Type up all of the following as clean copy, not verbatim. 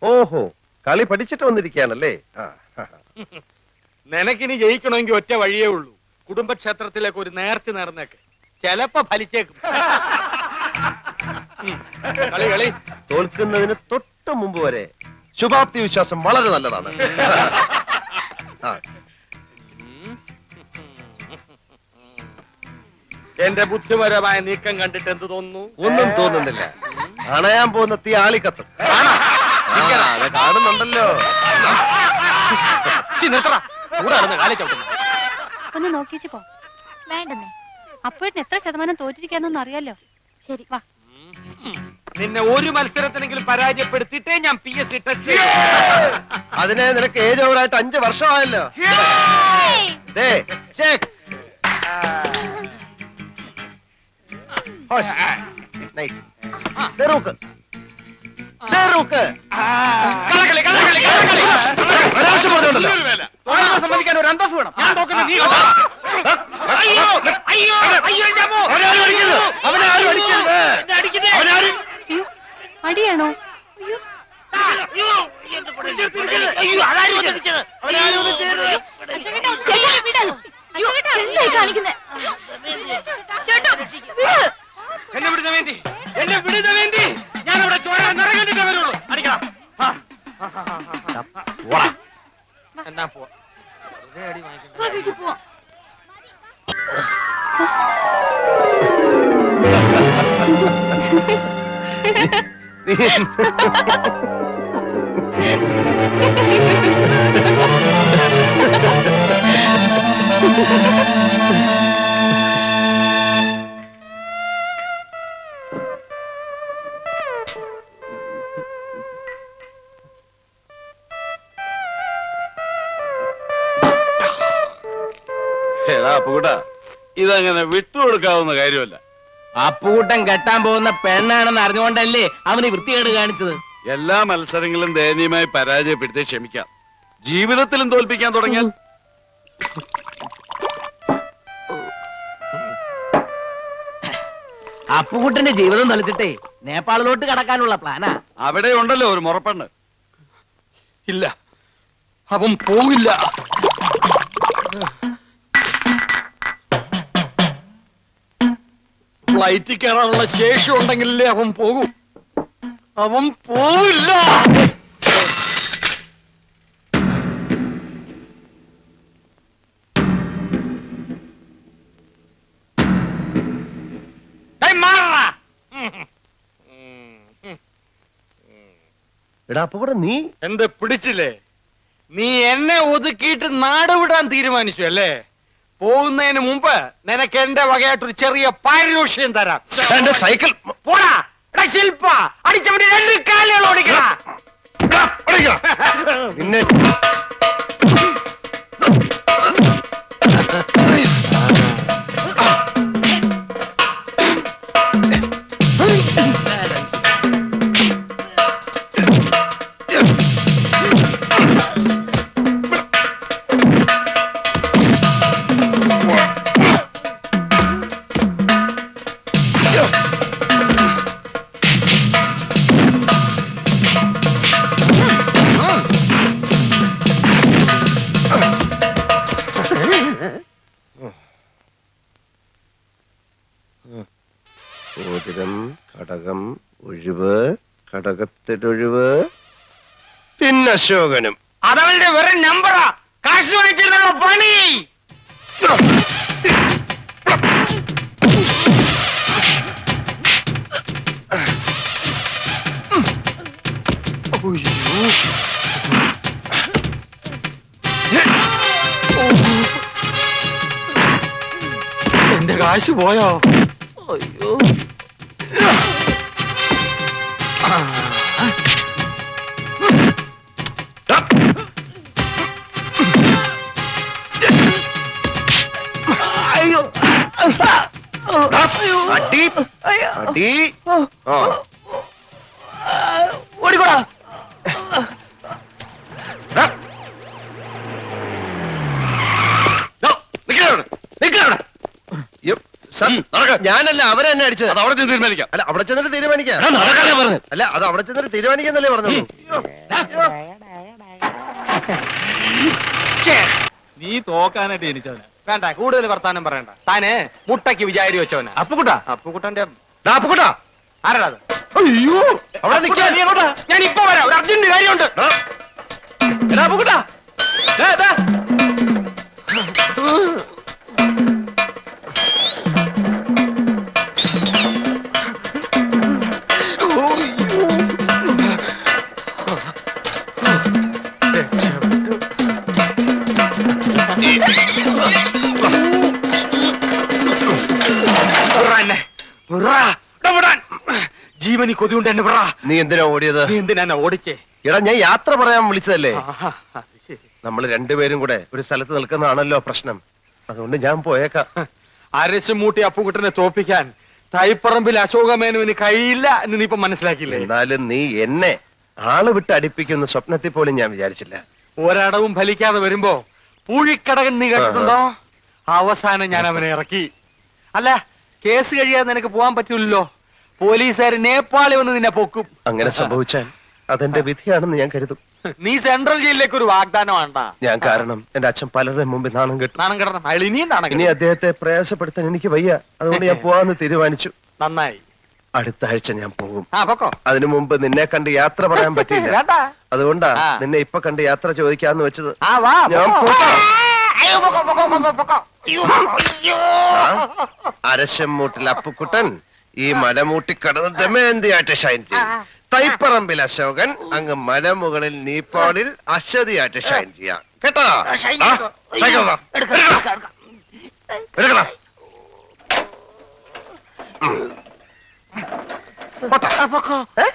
ഓഹോ, കളി പഠിച്ചിട്ട് വന്നിരിക്കുകയാണല്ലേ. നിനക്കിനി ജയിക്കണമെങ്കിൽ ഒറ്റ വഴിയേ ഉള്ളൂ. കുടുംബക്ഷേത്രത്തിലേക്ക് ഒരു നേർച്ച നേർന്നേക്ക്, ചെലപ്പോ ഫലിച്ചേക്കും. കളി കളി. തോൽക്കുന്നതിന് തൊട്ട് മുമ്പ് വരെ ശുഭാപ്തി വിശ്വാസം വളരെ നല്ലതാണ്. എന്റെ ബുദ്ധിപരമായ നീക്കം കണ്ടിട്ട് എന്ത് തോന്നുന്നു? ഒന്നും തോന്നുന്നില്ല. അണയാൻ പോകുന്ന തീ ആളിക്കത്തും. കാണുന്നുണ്ടല്ലോ. ഒന്ന് നോക്കിച്ചു പോ. വേണ്ടെന്നേ, അപ്പോഴത്തിന് എത്ര ശതമാനം തോറ്റിരിക്കാന്നൊന്നും അറിയാലോ. ശരി വാ. നിന്നെ ഒരു മത്സരത്തിനെങ്കിലും പരാജയപ്പെടുത്തിയിട്ടേ ഞാൻ PSC ടെസ്റ്റ്. അതിനെ നിനക്ക് ഏജ് ഓവറായിട്ട് 5 വർഷമായല്ലോ. സമ്മതിക്കാൻ ഒരു അന്തസ് വേണം. ഞാൻ നോക്കുന്നത് നീ അടിയാണോ? എന്നെ വിടുന്ന വേണ്ടി, എന്നെ വിടുന്ന വേണ്ടി. ഞാൻ അവിടെ ചോര നിറകണ്ടിട്ടേ വരുള്ളൂ. അടിക്കണം. എന്നാ പോ. വീട്ടിൽ പോവാ. ഇതങ്ങനെ വിട്ടുകൊടുക്കാവുന്ന കാര്യമല്ല. അപ്പൂട്ടൻ കെട്ടാൻ പോകുന്ന പെണ്ണാണെന്ന് അറിഞ്ഞുകൊണ്ടല്ലേ അവന് വൃത്തികേട് കാണിച്ചത്. എല്ലാ മത്സരങ്ങളും ദയനീയമായി പരാജയപ്പെടുത്തി ക്ഷമിക്കാം. ജീവിതത്തിലും തോൽപ്പിക്കാൻ തുടങ്ങിയാൽ അപ്പുകുട്ടന്റെ ജീവിതം തൊലച്ചിട്ടേ നേപ്പാളിലോട്ട് കടക്കാനുള്ള പ്ലാനാ. അവിടെ ഉണ്ടല്ലോ ഒരു മുറപ്പെണ്ണ്. ഇല്ല, അവൻ പോകില്ല. ഫ്ലൈറ്റിൽ കയറാനുള്ള ശേഷി ഉണ്ടെങ്കിലേ അവൻ പോകൂ. അവൻ പോവില്ല. നീ എന്ത് പിടിച്ചില്ലേ? നീ എന്നെ ഒതുക്കിയിട്ട് നാട് വിടാൻ തീരുമാനിച്ചു അല്ലേ? പോകുന്നതിന് മുമ്പ് നിനക്ക് എന്റെ വകയായിട്ടൊരു ചെറിയ പാരിതോഷികം തരാം. എന്റെ സൈക്കിൾ പോടാ. ശില്പ അടിച്ചവിടെ 2 കാലുകൾ ഓടിക്കണം. നിന്നെ മോതിരം, കടകം, ഒഴിവ്, കടകത്തിലൊഴിവ്, പിന്നെ അശോകനും. അതവളുടെ വെറും നമ്പറാ. കാശ് വാങ്ങിച്ചിട്ടുള്ള പണി. എന്റെ കാശ് പോയോ? അയ്യോ. ഓടിക്കോടാ. ഞാനല്ല അവരെ എന്നെ അടിച്ചത്. അത് അവിടെ ചെന്ന് തീരുമാനിക്കാം. അല്ല അവിടെ ചെന്നിട്ട് തീരുമാനിക്കാം. എടാ, നടക്കാനാ പറഞ്ഞത്. അല്ല അത് അവിടെ ചെന്നിട്ട് തീരുമാനിക്കാന്നല്ലേ പറഞ്ഞോളൂ. നീ തോക്കാനായിട്ട് ജനിച്ചവനാ. വേണ്ട കൂടുതൽ വർത്താനം പറയണ്ട. താന് മുട്ടയ്ക്ക് വിചാരി വെച്ചവനാ. അപ്പുകുട്ടാ അപ്പുകുട്ടന്റെ അപ്പുകുട്ടാ ആരാ അത്? അയ്യോ അവിടെ നിൽക്കാൻ ഞാൻ ഇപ്പൊ വരാം, ഒരു അർജന്റ് കാര്യമുണ്ട്. എടാ, അപ്പുകുട്ടാ. ദേ, ദേ. ജീവനി കൊതിയുണ്ട് എന്നെ പറ. നീ എന്തിനാ ഓടിയത്? നീ എന്തിനാ എന്നെ ഓടിച്ചേ? എടാ ഞാൻ യാത്ര പറയാൻ വിളിച്ചതല്ലേ. ആഹാ, അത് ശരി. നമ്മൾ രണ്ടുപേരും കൂടെ ഒരു സ്ഥലത്ത് നിൽക്കുന്നതാണല്ലോ പ്രശ്നം. അതുകൊണ്ട് ഞാൻ പോയേക്കാം. അരച്ചു മൂട്ടി അപ്പുകുട്ടനെ തോപ്പിക്കാൻ തൈപ്പറമ്പിൽ അശോകമേനുവിന് കഴിയില്ല എന്ന് നീ ഇപ്പൊ മനസ്സിലാക്കിയില്ലേ? എന്നാലും നീ എന്നെ ആള് വിട്ട് അടിപ്പിക്കുന്ന സ്വപ്നത്തിൽ പോലും ഞാൻ വിചാരിച്ചില്ല. ഒരടവും ഫലിക്കാതെ വരുമ്പോ പൂഴിക്കടകൻ നീ കേട്ടിട്ടുണ്ടോ? അവസാനം ഞാൻ അവനെ ഇറക്കി. അല്ല, കേസ് കഴിയാതെ നിനക്ക് പോകാൻ പറ്റൂലല്ലോ. പോലീസുകാർ നേപ്പാളി വന്ന് നിന്നെ പൊക്കും. അങ്ങനെ സംഭവിച്ചാൽ അതെന്റെ വിധിയാണെന്ന് ഞാൻ കരുതും. നീ സെൻട്രൽ ജയിലിലേക്ക് ഒരു വാഗ്ദാനം വേണ്ട. ഞാൻ കാരണം എന്റെ അച്ഛൻ പലരുടെ മുമ്പിൽ നാണം കെട്ടു. നാണം കിടണം. അയാൾ ഇനിയും നാണം ഇനി കെടും. അദ്ദേഹത്തെ പ്രയാസപ്പെടുത്താൻ എനിക്ക് വയ്യ. അതുകൊണ്ട് ഞാൻ പോവാന്ന് തീരുമാനിച്ചു. നന്നായി. അടുത്ത ആഴ്ച ഞാൻ പോകും. ആ പൊക്കോ. അതിനു മുമ്പ് നിന്നെ കണ്ട് യാത്ര പറയാൻ പറ്റില്ല. വേണ്ട. അതുകൊണ്ടാ ആ. നിന്നെ ഇപ്പൊ കണ്ട് യാത്ര ചോദിക്കാന്ന് വെച്ചത്. ആ വാ. ഞാൻ പൊക്കോ. പോകാം. അയ്യോ, പൊക്കോ, പൊക്കോ, പൊക്കോ, പൊക്കോ. അയ്യോ, അയ്യോ. അരശമ്മൂട്ടിൽ അപ്പുക്കുട്ടൻ ഈ മലമൂട്ടി കടന്ന് ദമയന്തിയായിട്ട് ഷൈൻ ചെയ്യും. തൈപ്പറമ്പിൽ അശോകൻ അങ്ങ് മലമുകളിൽ നീപ്പാളിൽ അശ്വതിയായിട്ട് ഷൈൻ ചെയ്യാം. കേട്ടോ? ആ? സൈക്കിൾ വാ. എടുക്കണം. പോട്ടെ. ഏ?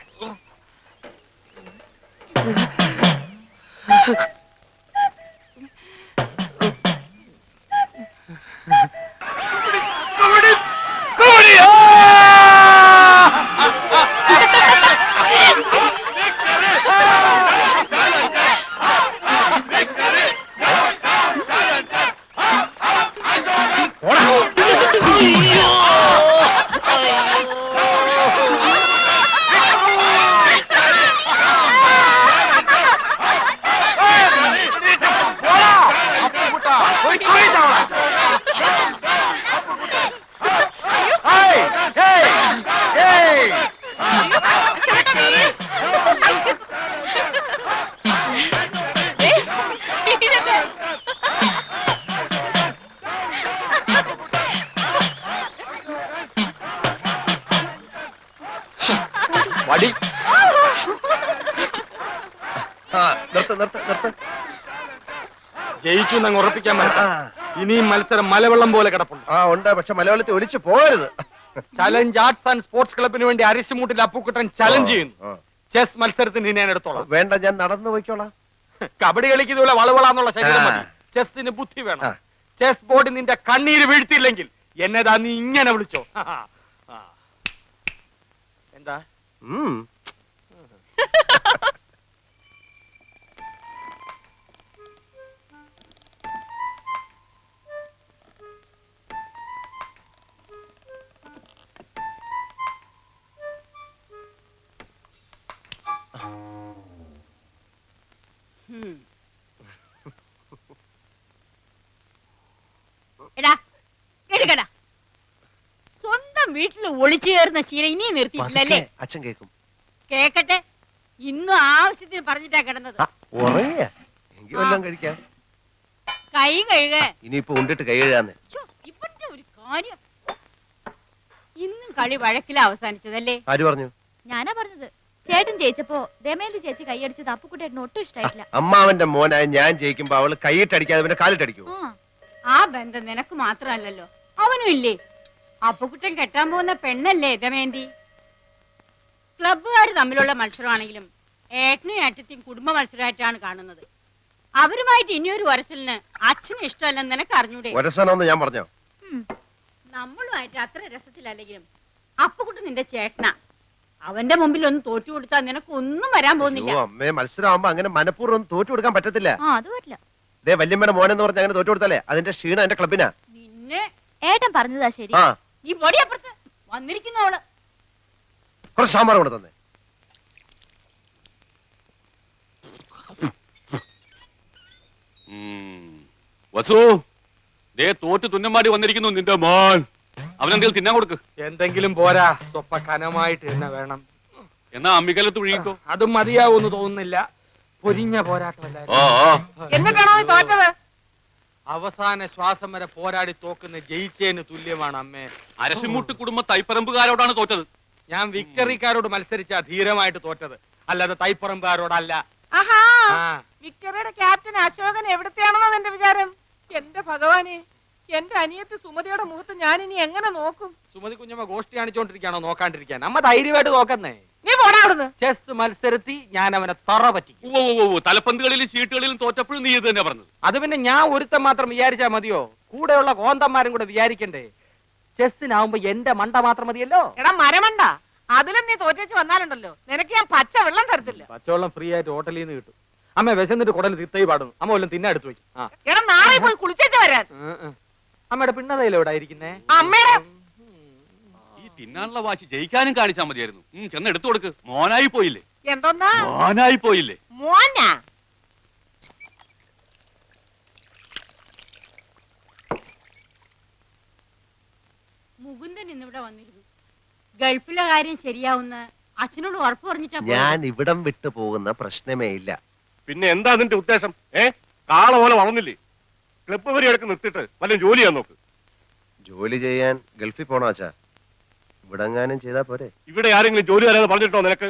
വടി. ആ, നിർത്ത്, നിർത്ത്, നിർത്ത്. ജയിച്ചു എന്നങ്ങ് ഉറപ്പിക്കാൻ പറ്റാ. ഇനിയും മത്സരം മലവെള്ളം പോലെ കിടപ്പുണ്ട്. ആ ഉണ്ട്. പക്ഷെ മലയാളത്തിൽ ഒലിച്ചു പോകരുത്. ചലഞ്ച് ആർട്സ് ആൻഡ് സ്പോർട്സ് ക്ലബിന് വേണ്ടി അരിശുമൂട്ടിൽ അപ്പുക്കുട്ടൻ ചലഞ്ച് ചെയ്യുന്നു. ആ. ചെസ് മത്സരത്തിന് ഞാൻ എടുത്തോളാം. വേണ്ട, ഞാൻ നടന്നു പോയിക്കോളാം. കബഡി കളിക്കുന്നതുപോലെ വളവളാന്നുള്ള ശരീരം ആ. മതി. ചെസ്സിന് ബുദ്ധി വേണം. ആ. ചെസ് ബോർഡിൽ നിന്റെ കണ്ണീര് വീഴ്ത്തിയില്ലെങ്കിൽ എന്നതാ നീ ഇങ്ങനെ വിളിച്ചോ. ആ. എന്താ? ഉം. എടാ എടുക്കടാ. സ്വന്തം വീട്ടിൽ ഒളിച്ചു കയറുന്ന ശീലം ഇനിയും നിർത്തിയിട്ടില്ലല്ലേ? അച്ഛൻ കേക്കും. കേക്കട്ടെ. ഇന്നും ആവശ്യത്തിന് പറഞ്ഞിട്ടാ കിടന്നത്. ഉറങ്ങിയ എങ്കിൽ വല്ലതും കഴിക്കാം. കൈ കഴുക. ഇനിയിപ്പോ ഉണ്ടിട്ട് കൈ കഴുകാന്ന്. ഇവന്റെ ഒരു കാര്യം. ഇന്നും കളി വഴക്കില അവസാനിച്ചതല്ലേ? ആര് പറഞ്ഞു? ഞാനാ പറഞ്ഞത്. ചേട്ടൻ ജയിച്ചപ്പോ ദമയന്തി ചേച്ചി കൈയടിച്ചത് അപ്പുക്കുട്ടേട്ടന് ഒട്ടും ഇഷ്ടായിട്ടില്ല. അമ്മാവന്റെ മോനായ ഞാൻ ജയിക്കുമ്പോ അവള് കൈയിട്ടടിക്കാതെ പിന്നെ കാലിട്ടടിക്കൂ. ആ ബന്ധം നിനക്ക് മാത്രമല്ലല്ലോ, അവനും ഇല്ലേ? അപ്പുക്കുട്ടൻ കെട്ടാൻ പോകുന്ന പെണ്ണല്ലേ ദമയന്തി? ക്ലബ്ബുകാർ തമ്മിലുള്ള മത്സരമാണെങ്കിലും ഏട്ടനും ഏട്ടത്തെയും കുടുംബ മത്സരമായിട്ടാണ് കാണുന്നത്. അവരുമായിട്ട് ഇനിയൊരു വരസലിന് അച്ഛന് ഇഷ്ടമല്ലെന്ന് നിനക്ക് അറിഞ്ഞൂടെ? ഒരസനോന്ന് ഞാൻ പറഞ്ഞോ? നമ്മളുമായിട്ട് അത്ര രസത്തിലല്ലെങ്കിലും അപ്പുക്കുട്ടൻ നിന്റെ ചേട്ടനാ. അവന്റെ മുമ്പിൽ ഒന്ന് തോറ്റു കൊടുത്താൽ നിനക്ക് ഒന്നും വരാൻ പോകുന്നില്ല. അയ്യോ, അമ്മേ, മത്സരമാകുമ്പോ അങ്ങനെ മനഃപൂർവ്വം തോറ്റു കൊടുക്കാൻ പറ്റത്തില്ല. അത് പറ്റില്ല. ദേ വല്യമ്മയുടെ മോനെന്ന് പറഞ്ഞ അങ്ങനെ തോറ്റു കൊടുത്താലേ അതിന്റെ ക്ഷീണം എന്റെ ക്ലബിനാ. നിന്നെ ഏട്ടൻ പറഞ്ഞതാ ശരി. ആ ഈ പൊടി അപ്പുറത്ത് വന്നിരിക്കുന്നവള്. കുറച്ച് സാമ്പാർ കൊണ്ട് തന്നെ. വസു, ദേ തോറ്റ് തുന്നമാടി വന്നിരിക്കുന്നു നിന്റെ മോൻ. അവനെന്തെങ്കിലും തിന്നാൻ കൊടുക്ക്. എന്തെങ്കിലും പോരാ, സ്വപ്പ കനമായിട്ട് തന്നെ വേണം. എന്നാ അമ്മിക്കലത്ത് ഒഴുകിക്കോ. അതും മതിയാവൂന്ന് തോന്നുന്നില്ല. പൊരിഞ്ഞ പോരാട്ടമല്ലായിരുന്നു. എന്നിട്ടാണോ നീ തോറ്റത്? അവസാന ശ്വാസം വരെ പോരാടി തോക്കുന്ന ജയിച്ചേന് തുല്യമാണ് അമ്മേ. അരശിമുട്ട് കുടുംബ തൈപ്പറമ്പുകാരോടാണ് തോറ്റത്. ഞാൻ വിക്ടറിക്കാരോട് മത്സരിച്ച ധീരമായിട്ട് തോറ്റത്, അല്ലാതെ തൈപ്പറമ്പുകാരോടല്ല. ആഹാ, ആ. വിക്ടറിയുടെ ക്യാപ്റ്റൻ അശോകൻ എവിടത്തെയാണെന്നാ എന്റെ വിചാരം? എന്റെ ഭഗവാനെ, എന്റെ അനിയത്തി സുമതിയുടെ മുഖത്ത് ഞാൻ ഇനി എങ്ങനെ നോക്കും? സുമതി കുഞ്ഞമ്മ ഗോഷ്ടി കാണിച്ചോണ്ടിരിക്കാണോ നോക്കാണ്ടിരിക്കാൻ? അമ്മ ധൈര്യമായിട്ട് നോക്കുന്നേ. നീ പോടാ അവിടുന്ന്. ചെസ് മത്സരത്തി ഞാൻ അവനെ തറ പറ്റിക്കും. തലപ്പന്തുകളിലും ചീട്ടുകളിലും തോറ്റപ്പോഴും നീ ഇത് തന്നെ പറഞ്ഞത്. അത് പിന്നെ ഞാൻ ഒരുത്തൻ മാത്രം വിചാരിച്ചാ മതിയോ? കൂടെയുള്ള കോന്തന്മാരും കൂടെ വിചാരിക്കണ്ടേ? ചെസ്സിനാവുമ്പോ എന്റെ മണ്ട മാത്രം മതിയല്ലോ. എടാ മരമണ്ട, അതിലും നീ തോറ്റേച്ച് വന്നാലുണ്ടല്ലോ നിനക്ക് ഞാൻ പച്ച വെള്ളം തരത്തില്ല. പച്ചവെള്ളം ഫ്രീ ആയിട്ട് ഹോട്ടലിൽ നിന്ന് കിട്ടും. അമ്മ വിശന്നിട്ട് കുടൽ തിത്തൈ പാടുന്നു. അമ്മ വല്ലതും തിന്നാ എടുത്തു വെക്കും. ആ എടാ നാളെ പോയി കുളിച്ചേച്ച് വരാൻ. അമ്മയുടെ പിണ്ണതയില എവിടെ ഇരിക്കുന്നേ? അമ്മയുടെ ഈ തിന്നാനുള്ള വാശി ജയിക്കാനും കാണിച്ചാൽ മതിയായിരുന്നു. ചെന്ന് എടുത്തു കൊടുക്ക്. മോനായി പോയില്ലേ? എന്തോന്നാ മോനായി പോയില്ലേ? മോനാ? മുകുന്ദൻ ഇന്നിവിടെ വന്നിരുന്നു. ഗൾഫിലെ കാര്യം ശരിയാവുന്ന അച്ഛനോട് ഉറപ്പ് പറഞ്ഞിട്ടാ പോയത്. ഞാൻ ഇവിടം വിട്ടു പോകുന്ന പ്രശ്നമേ ഇല്ല. പിന്നെ എന്താ നിന്റെ ഉദ്ദേശം? കാള പോലെ വളർന്നില്ലേ? ക്ലബ്ബ് വരെ എടുക്ക് നിർത്തിയിട്ട് വല്ല ജോലി ചെയ്യാൻ നോക്ക്. ജോലി ചെയ്യാൻ ഗൾഫിൽ പോണാച്ചാ? ഇവിടെങ്ങാനും ചെയ്താ പോരെ? ഇവിടെ ആരെങ്കിലും ജോലി തരാന്ന് പറഞ്ഞിട്ടോ നിനക്ക്?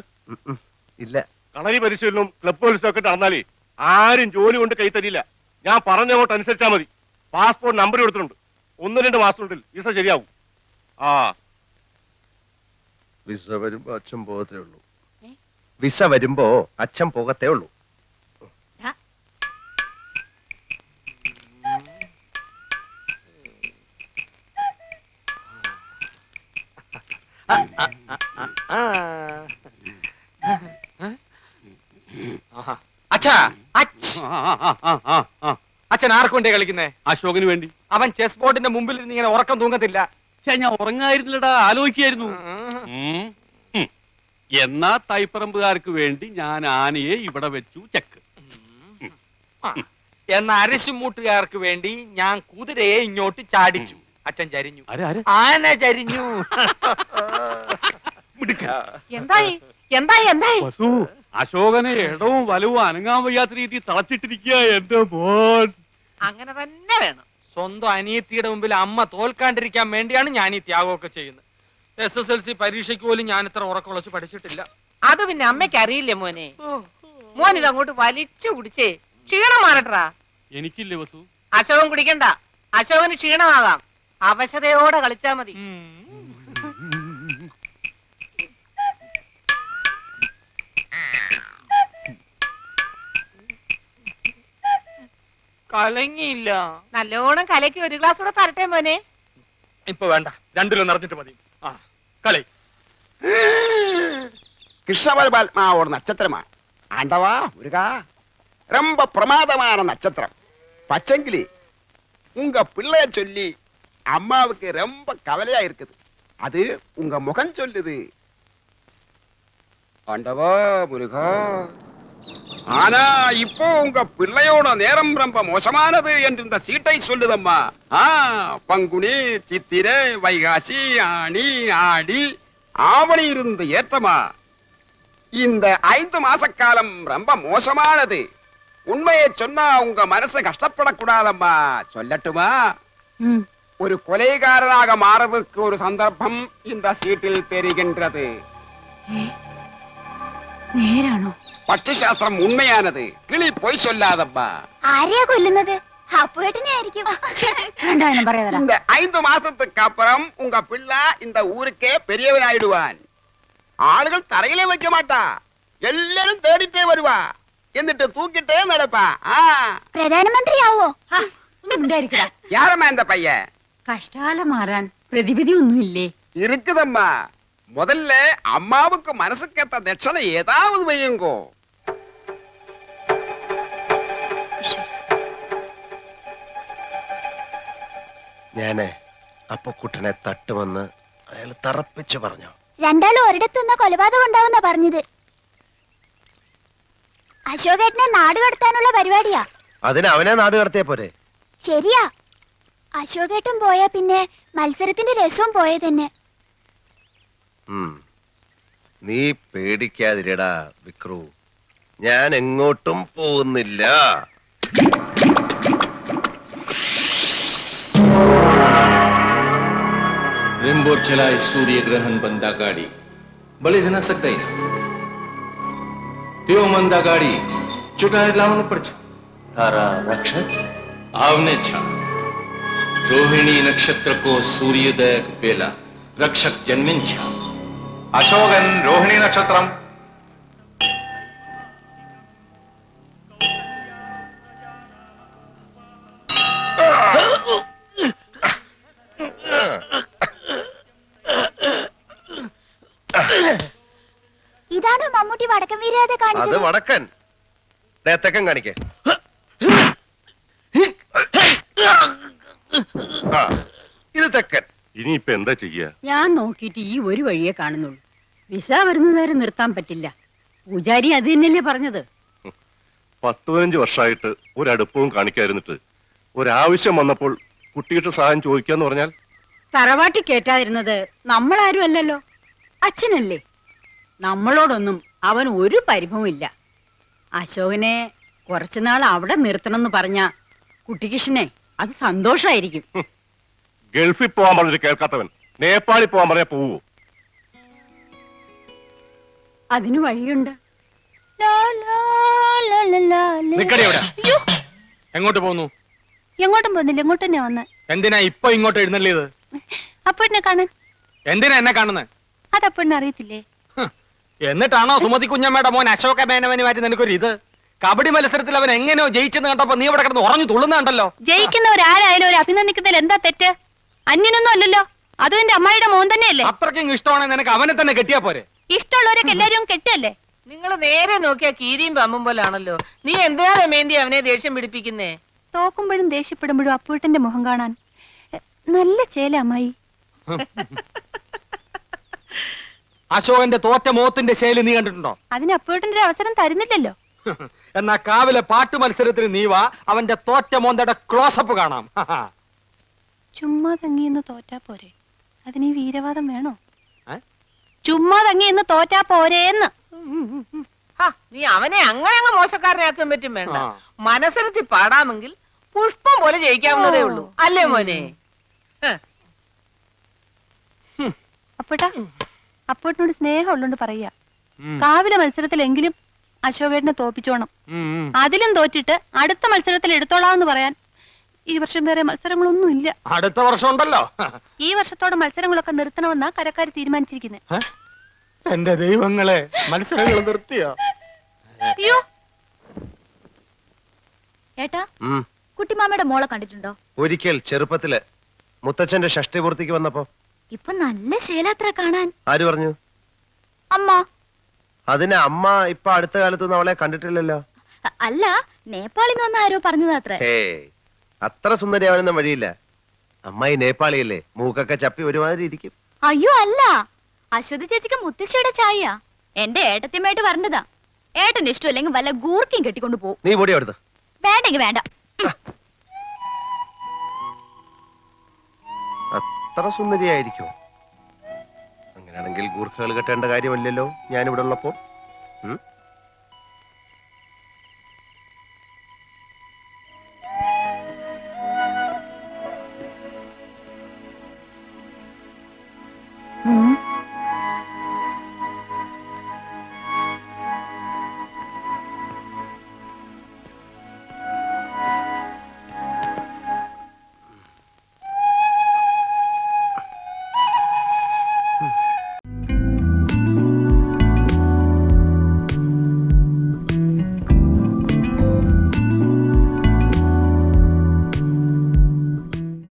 ഇല്ല. കളരി പരിശീലനവും ക്ലബ്ബ് പരിശീലനം ഒക്കെ നടന്നാലേ ആരും ജോലി കൊണ്ട് കൈ തരില്ല. ഞാൻ പറഞ്ഞങ്ങോട്ട് അനുസരിച്ചാ മതി. പാസ്പോർട്ട് നമ്പർ കൊടുത്തിട്ടുണ്ട്. 1-2 മാസത്തിനുള്ളിൽ വിസ ശരിയാവും. ആ വിസ വരുമ്പോ അച്ഛൻ പോകത്തേ ഉള്ളൂ. വിസ വരുമ്പോ അച്ഛൻ പോകത്തേ ഉള്ളൂ. അച്ഛാ, അച്ഛൻ ആർക്കു വേണ്ടി കളിക്കുന്നേ? അശോകന് വേണ്ടി. അവൻ ചെസ് ബോർഡിന്റെ മുമ്പിൽ ഇരുന്ന് ഇങ്ങനെ ഉറക്കം തൂങ്ങത്തില്ല. ഞാൻ ഉറങ്ങായിരുന്നില്ലടാ, ആലോചിക്കായിരുന്നു. എന്നാ തൈപ്പറമ്പുകാർക്ക് വേണ്ടി ഞാൻ ആനയെ ഇവിടെ വെച്ചു ചെക്ക്. എന്ന അരശുമൂട്ടുകാർക്ക് വേണ്ടി ഞാൻ കുതിരയെ ഇങ്ങോട്ട് ചാടിച്ചു. അച്ഛൻ ചരിഞ്ഞു. ആന ചരിഞ്ഞു. എന്തായി എന്തായി എന്തായി? വസു, അശോകനെ ഇടവും വലവും അനങ്ങാൻ വയ്യാത്ത രീതി തളച്ചിട്ടിരിക്കുക എന്റെ മോൻ. അങ്ങനെ തന്നെ വേണം. സ്വന്തം അനിയത്തിയുടെ മുമ്പിൽ അമ്മ തോൽക്കാണ്ടിരിക്കാൻ വേണ്ടിയാണ് ഞാൻ ഈ ത്യാഗമൊക്കെ ചെയ്യുന്നത്. SSLC പരീക്ഷയ്ക്ക് പോലും ഞാൻ ഇത്ര ഉറക്കുളച്ച് പഠിച്ചിട്ടില്ല. അത് പിന്നെ അമ്മയ്ക്ക് അറിയില്ലേ മോനെ? മോൻ ഇതങ്ങോട്ട് വലിച്ചു കുടിച്ചേ ക്ഷീണം മാറട്ടാ. എനിക്കില്ലേ വസു? അശോകൻ കുടിക്കണ്ട. അശോകന് ക്ഷീണമാകാം. അവശതയോടെ കളിച്ചാ മതി. കലങ്ങിയില്ല. നല്ലോണം കലക്കി ഒരു ഗ്ലാസ് കൂടെ തരട്ടെ മോനെ. ഇപ്പൊ വേണ്ട, 2 നിറഞ്ഞിട്ട് മതി. ആ കളി. கிருஷ்ணபரமாத்மா ஒரு நட்சத்திரமா? ஆண்டவா முருகா, ரொம்ப பிரமாதமான நட்சத்திரம். பச்சங்கிளி, உங்க பிள்ளைய சொல்லி அம்மாவுக்கு ரொம்ப கவலையா இருக்குது. அது உங்க முகம் சொல்லுது. ஆண்டவா முருகா, ஆனா இப்போ உங்க பிள்ளையோட நேரம் ரொம்ப மோசமானது என்று இந்த சீட்டை சொல்லுதம்மா. பங்குனி, சித்திரை, வைகாசி, ஆனி, ஆடி, ஆவணி இருந்து ஏற்றமா. இந்த 5 மாச காலம் ரொம்ப மோசமானது. உண்மையை சொன்னா உங்க மனசு கஷ்டப்படக்கூடாதம்மா. சொல்லட்டுமா? ஒரு கொலைகாரனாக மாறதுக்கு ஒரு சந்தர்ப்பம் இந்த சீட்டில் தெரிகின்றது. നേരാണോ? പക്ഷിശാസ്ത്രം ഉണ്മയാനത്. കിളി പോയി சொல்லாதம்மா. ആരെയാ കൊല്ലുന്നത്? അപ്പുവേട്ടനെ ആയിരിക്കും. இந்த 5 மாசத்துக்கு அப்புறம் உங்க பிள்ளை இந்த ஊருக்கே பெரியவனாயிடுவான். ആളുകൾ തറയിലേ വെക്ക മാട്ടാ, എല്ലാരും തേടിട്ടേ വരുവാ. എന്നിട്ട് തൂക്കിട്ടേ നടപ്പാ. പ്രധാനമന്ത്രിയാവോ? யாரம்மா இந்த பையன்? കഷ്ടകാലം മാറാൻ പ്രതിവിധി ഒന്നുമില്ലേ? இருக்குதம்மா. முதல்ல அம்மாவுக்கு மனசுக்கேத்த தட்சணை ஏதாவது வையுங்கோ. ഞാനേ അപ്പൊ കുട്ടനെ തട്ടുമെന്ന് അയാൾ തറപ്പിച്ചു പറഞ്ഞു. രണ്ടാളും ഒരിടത്തുനിന്ന് കൊലപാതകം ഉണ്ടാവുന്ന പറഞ്ഞത്. അശോകേട്ടനെ നാട് കടത്താനുള്ള പരിപാടിയാ. അതിന് അവനെ നാട് കടത്തിയ പോരെ? ശരിയാ, അശോകേട്ടൻ പോയാ പിന്നെ മത്സരത്തിന്റെ രസവും പോയ തന്നെ. നീ പേടിക്കാതിരടാ വിക്രു, ഞാൻ എങ്ങോട്ടും പോകുന്നില്ല. रिमबोट चलाए सूर्य ग्रहण बंदा गाड़ी बड़ी न सकता ही त्यो मंदा गाड़ी चुटाए लावन पड़ तारा रक्षक आवने छा रोहिणी नक्षत्र को सूर्योदय बेला रक्षक जन्मिन छा അശോകൻ രോഹിണി നക്ഷത്രം. ഇതാണോ മമ്മൂട്ടി വടക്കം വീരാതെ അത് കാണിച്ചത്? വടക്കൻ. തെക്കൻ കാണിക്കേ. ഇത് തെക്കൻ. ഇനിയിപ്പൊ എന്താ ചെയ്യാ? ഞാൻ നോക്കിയിട്ട് ഈ ഒരു വഴിയേ കാണുന്നുള്ളൂ. വിസ വരുന്നവരെ നിർത്താൻ പറ്റില്ല. പൂജാരി അത് തന്നെയല്ലേ പറഞ്ഞത്. 10-15 വർഷമായിട്ട് ഒരടുപ്പവും കാണിക്കാതിരുന്നിട്ട് ഒരാവശ്യം വന്നപ്പോൾ കുട്ടിയുടെ സഹായം ചോദിക്കാന്ന് പറഞ്ഞാൽ തറവാട്ടി കേറ്റാതിരുന്നത് നമ്മളാരും അല്ലല്ലോ, അച്ഛനല്ലേ. നമ്മളോടൊന്നും അവൻ ഒരു പരിഭവം ഇല്ല. അശോകനെ കുറച്ചുനാൾ അവിടെ നിർത്തണമെന്ന് പറഞ്ഞ കുട്ടികൃഷ്ണനെ അത് സന്തോഷായിരിക്കും. ഗൾഫിൽ പോവാൻ പറഞ്ഞിട്ട് കേൾക്കാത്തവൻ നേപ്പാളിൽ പോവാൻ പറഞ്ഞാൽ പോവോ? അതിന് വഴിയുണ്ട്. ലാ, ലാ, ലാ, ലാ, ലാ, ലാ. നിക്കടി അവിടെ. അയ്യോ, എങ്ങോട്ട് പോന്നു? എങ്ങോട്ടും പോകുന്നില്ല, ഇങ്ങോട്ട് തന്നെ വന്ന്. എന്തിനാ ഇപ്പൊ ഇങ്ങോട്ട് എഴുന്നള്ളിയത്? അപ്പോഴിനെ കാണാൻ. എന്തിനാ എന്നെ കാണുന്നത്? അത് അപ്പോഴിനെ അറിയത്തില്ലേ? എന്നിട്ടാണോ സുമതി കുഞ്ഞമ്മയുടെ മോൻ അശോക മേനവന് മാറ്റി നിനക്കൊരു ഇത്? കബഡി മത്സരത്തിൽ അവൻ എങ്ങനെയോ ജയിച്ചെന്ന് കണ്ടപ്പോ നീ ഇവിടെ കിടന്ന് ഉറഞ്ഞു തുള്ളുന്നുണ്ടല്ലോ. ജയിക്കുന്നവരാരായാലും ഒരു അഭിനന്ദിക്കുന്നതിൽ എന്താ തെറ്റ്? അന്യനൊന്നും അല്ലല്ലോ, അതും എന്റെ അമ്മായിയുടെ മോൻ തന്നെയല്ലേ. അത്രയ്ക്കും ഇഷ്ടമാണെങ്കിൽ നിനക്ക് അവനെ തന്നെ കെട്ടിയാ പോരെ? ഇഷ്ടമുള്ളവരൊക്കെ എല്ലാരും കെട്ടല്ലേ. നിങ്ങൾ നേരെ നോക്കിയാ കീരിയും പമ്പും പോലാണല്ലോ. നീ എന്തിനാ രമേന്തി അവനെ ദേഷ്യം പിടിപ്പിക്കുന്നേ? തോക്കുമ്പോഴും ദേഷ്യപ്പെടുമ്പോഴും അപ്പൂട്ടന്റെ മുഖം കാണാൻ നല്ല ചേല അമ്മായി. അശോകന്റെ തോറ്റ മോത്തിന്റെ ശൈലി നീ കണ്ടിട്ടുണ്ടോ? അതിന് അപ്പൂട്ടന്റെ ഒരു അവസരം തരുന്നില്ലല്ലോ. എന്നാ കാവിലെ പാട്ട് മത്സരത്തിന് നീ വാ, അവന്റെ തോറ്റ മോന്തയുടെ ക്ലോസപ്പ് കാണാം. ചുമ്മാ തങ്ങിയെന്ന് തോറ്റാ പോരെ, അതിന് ഈ വീരവാദം വേണോ? ഏ? ചുമ്മാ തങ്ങിയെന്ന് തോറ്റാ പോരേന്ന്. നീ അവനെ അങ്ങനെ അങ്ങ് മോശക്കാരനാക്കാൻ പറ്റും വേണ്ട. ആ. മനസ്സിലെത്തി പാടാമെങ്കിൽ പുഷ്പം പോലെ ജയിക്കാവുന്നതേ ഉള്ളൂ, അല്ലേ മോനെ? അപ്പൂട്ടാ, അപ്പൂട്ടിനോട് സ്നേഹം ഉള്ളോണ്ട് പറയാ, കാവിലെ മത്സരത്തിലെങ്കിലും അശോകേട്ടനെ തോപ്പിച്ചോണം. അതിലും തോറ്റിട്ട് അടുത്ത മത്സരത്തിൽ എടുത്തോളാന്ന് പറയാൻ ഈ വർഷം വേറെ മത്സരങ്ങളൊന്നും ഇല്ല. അടുത്ത വർഷം ഉണ്ടല്ലോ. ഈ വർഷത്തോടെ മത്സരങ്ങളൊക്കെ നിർത്തണമെന്നാ കരക്കാർ തീരുമാനിച്ചിരിക്കുന്നത്. എന്റെ ദൈവങ്ങളെ, മത്സരങ്ങൾ നിർത്തിയോ? അയ്യോ ഏട്ടാ, കുട്ടിമാമയുടെ മോളെ കണ്ടിട്ടുണ്ടോ? ഒരിക്കൽ ചെറുപ്പത്തില് മുത്തച്ഛന്റെ ഷഷ്ടിപൂർത്തിക്ക് വന്നപ്പോ. ഇപ്പൊ നല്ല ശേലാത്ര കാണാൻ. ആര് പറഞ്ഞു? അമ്മ. അതിന് അമ്മ ഇപ്പൊ അടുത്ത കാലത്തൊന്നും അവളെ കണ്ടിട്ടില്ലല്ലോ. അല്ല, നേപ്പാളിന്ന് വന്ന ആരോ പറഞ്ഞതത്രേ. അത്ര സുന്ദരിയാവാനൊന്നും വഴിയില്ല. അമ്മായി നേപ്പാളിയല്ലേ, മൂക്കൊക്കെ ചപ്പി ഒരുമാതിരി ഇരിക്കും. അയ്യോ അല്ല, അശ്വതി ചേച്ചിക്ക് മുത്തശ്ശിയുടെ ചായ. എന്റെ ഏട്ടത്തിയമ്മയായിട്ട് വരണ്ടതാ. ഏട്ടന്റെ ഇഷ്ടമല്ലെങ്കിൽ വല്ല ഗൂർക്കയും കെട്ടിക്കൊണ്ട് പോകും. നീ പൊടി അവിടുന്ന്. വേണ്ടെങ്കി വേണ്ട. അത്ര സുന്ദരിയായിരിക്കോ? അങ്ങനെയാണെങ്കിൽ ഗൂർഖകൾ കെട്ടേണ്ട കാര്യമല്ലല്ലോ ഞാനിവിടെ ഉള്ളപ്പോ.